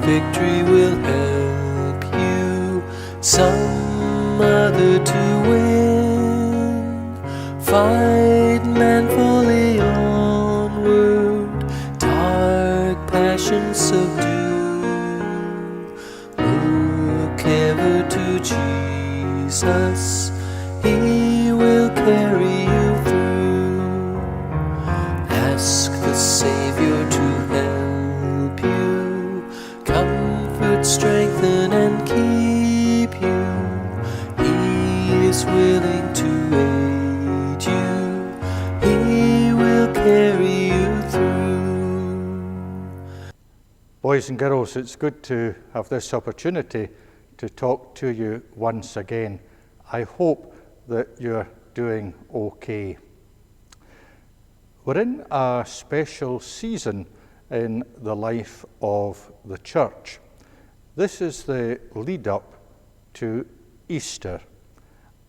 victory will help you some other to win. Fight manfully onward, dark passions subdue. Look ever to Jesus, He will carry you through. Ask the Savior to help you, comfort, strengthen, and keep you. He is willing to aid you. He will carry you through. Boys and girls, it's good to have this opportunity to talk to you once again. I hope that you're doing okay. We're in a special season in the life of the church. This is the lead up to Easter,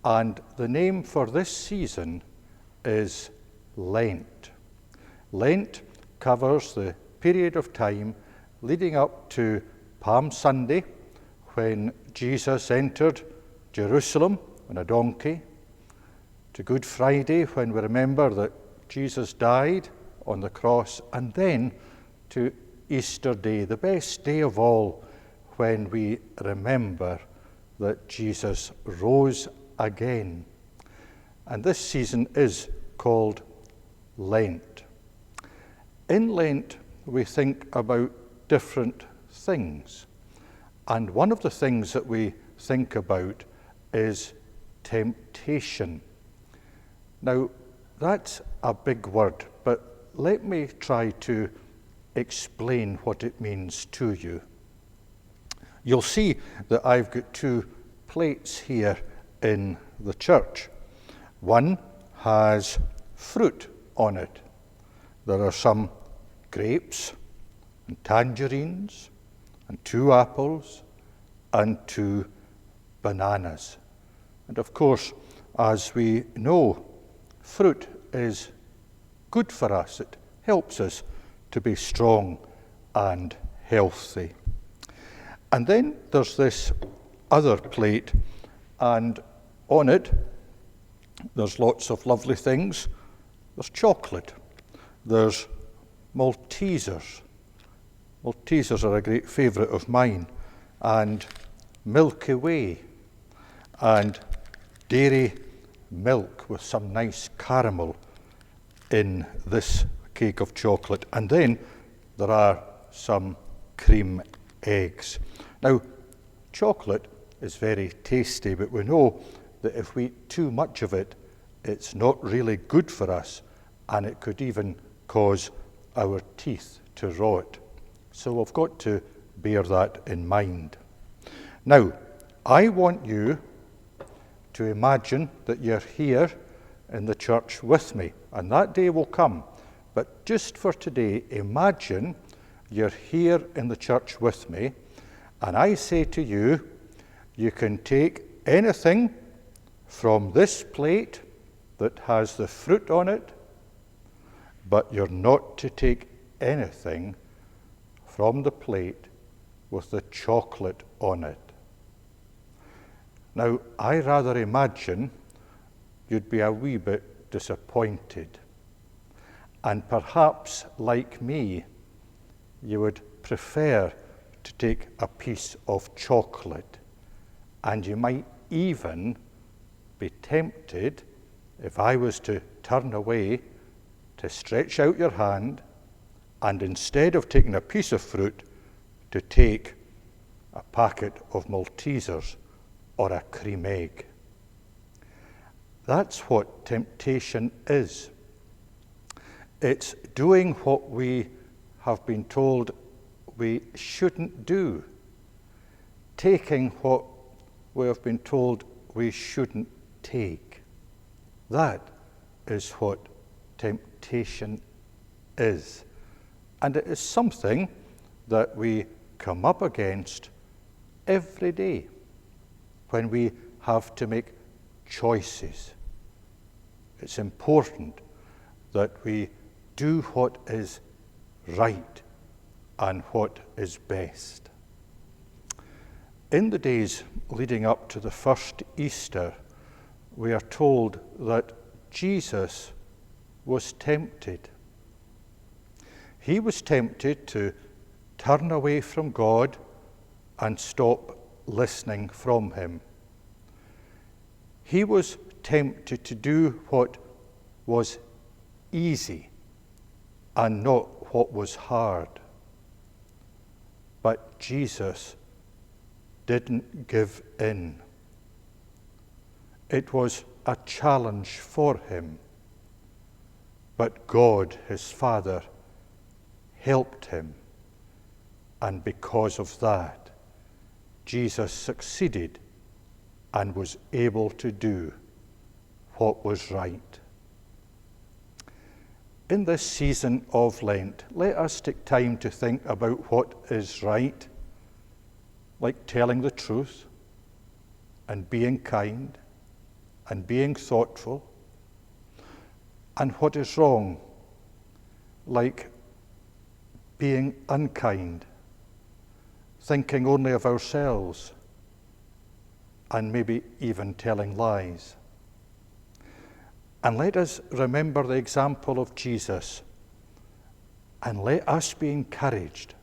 and the name for this season is Lent. Lent covers the period of time leading up to Palm Sunday, when Jesus entered Jerusalem on a donkey, to Good Friday, when we remember that Jesus died on the cross, and then to Easter Day, the best day of all, when we remember that Jesus rose again. And this season is called Lent. In Lent, we think about different things. And one of the things that we think about is temptation. Now, that's a big word, but let me try to explain what it means to you. You'll see that I've got two plates here in the church. One has fruit on it. There are some grapes and tangerines and 2 apples and 2 bananas. And of course, as we know, fruit is good for us. It helps us to be strong and healthy. And then there's this other plate, and on it there's lots of lovely things. There's chocolate, there's Maltesers. Maltesers are a great favourite of mine, and Milky Way, and dairy milk with some nice caramel in this cake of chocolate. And then there are some cream eggs. Now, chocolate is very tasty, but we know that if we eat too much of it, it's not really good for us, and it could even cause our teeth to rot. So we've got to bear that in mind. Now, I want you to imagine that you're here in the church with me, and that day will come. But just for today, imagine you're here in the church with me, and I say to you, you can take anything from this plate that has the fruit on it, but you're not to take anything from the plate with the chocolate on it. Now, I rather imagine you'd be a wee bit disappointed. And perhaps, like me, you would prefer to take a piece of chocolate. And you might even be tempted, if I was to turn away, to stretch out your hand and instead of taking a piece of fruit, to take a packet of Maltesers or a cream egg. That's what temptation is. It's doing what we have been told we shouldn't do, taking what we have been told we shouldn't take. That is what temptation is. And it is something that we come up against every day when we have to make choices. It's important that we do what is right and what is best. In the days leading up to the first Easter, we are told that Jesus was tempted. He was tempted to turn away from God and stop listening from him. He was tempted to do what was easy and not what was hard. But Jesus didn't give in. It was a challenge for him, but God, his Father, helped him, and because of that, Jesus succeeded and was able to do what was right. In this season of Lent, let us take time to think about what is right, like telling the truth and being kind and being thoughtful, and what is wrong, like being unkind, thinking only of ourselves, and maybe even telling lies. And let us remember the example of Jesus, and let us be encouraged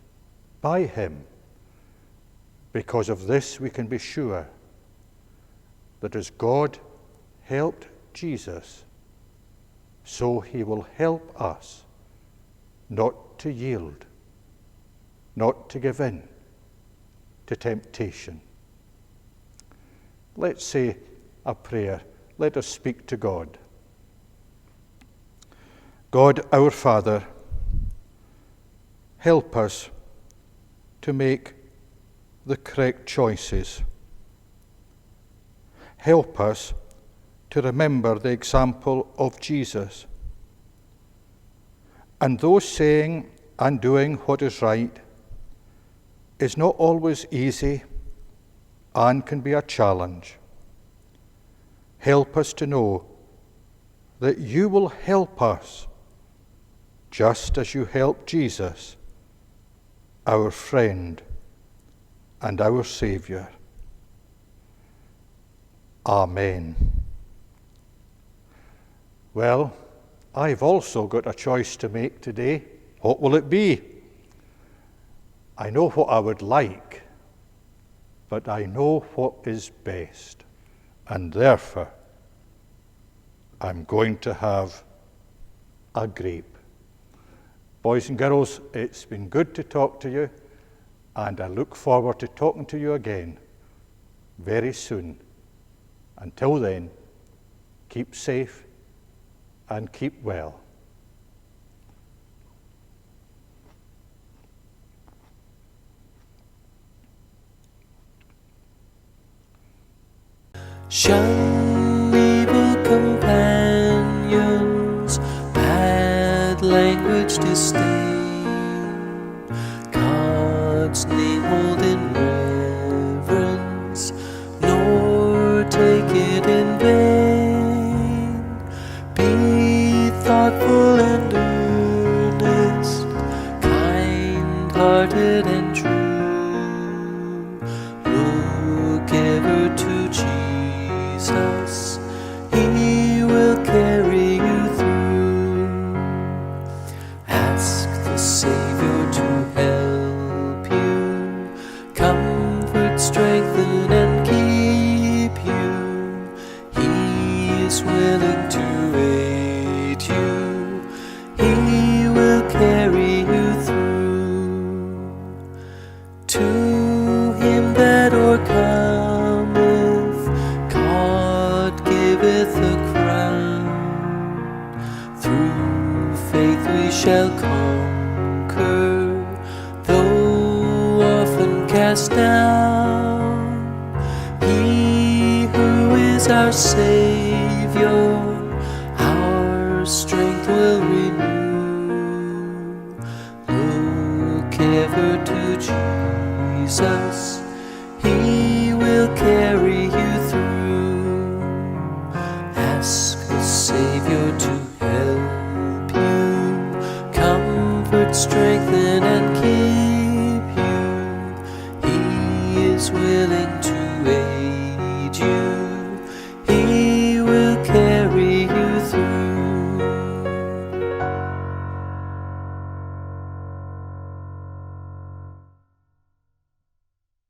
by him. Because of this, we can be sure that as God helped Jesus, so he will help us not to yield, not to give in to temptation. Let's say a prayer. Let us speak to God. God, our Father, help us to make the correct choices. Help us to remember the example of Jesus. And though saying and doing what is right is not always easy and can be a challenge, help us to know that you will help us just as you helped Jesus, our friend and our Saviour. Amen. Well, I've also got a choice to make today. What will it be? I know what I would like, but I know what is best, and therefore I'm going to have a grape. Boys and girls, it's been good to talk to you, and I look forward to talking to you again very soon. Until then, keep safe and keep well. Shun evil companions, bad language disdain, God's name hold in reverence, nor take it in vain. Be thoughtful and earnest, kind-hearted and true. Look ever to Jesus, he will carry you through. Ask the Savior to help you, comfort, strengthen, and keep you. He is willing to aid you. He will carry you through. To him that o'ercometh, God giveth a crown. Through faith we shall conquer, though often cast down. He who is our Savior, our strength will renew. Look ever to Jesus, he will carry you through. Ask the Savior to help you, comfort, strengthen, and keep you. He is is willing to aid.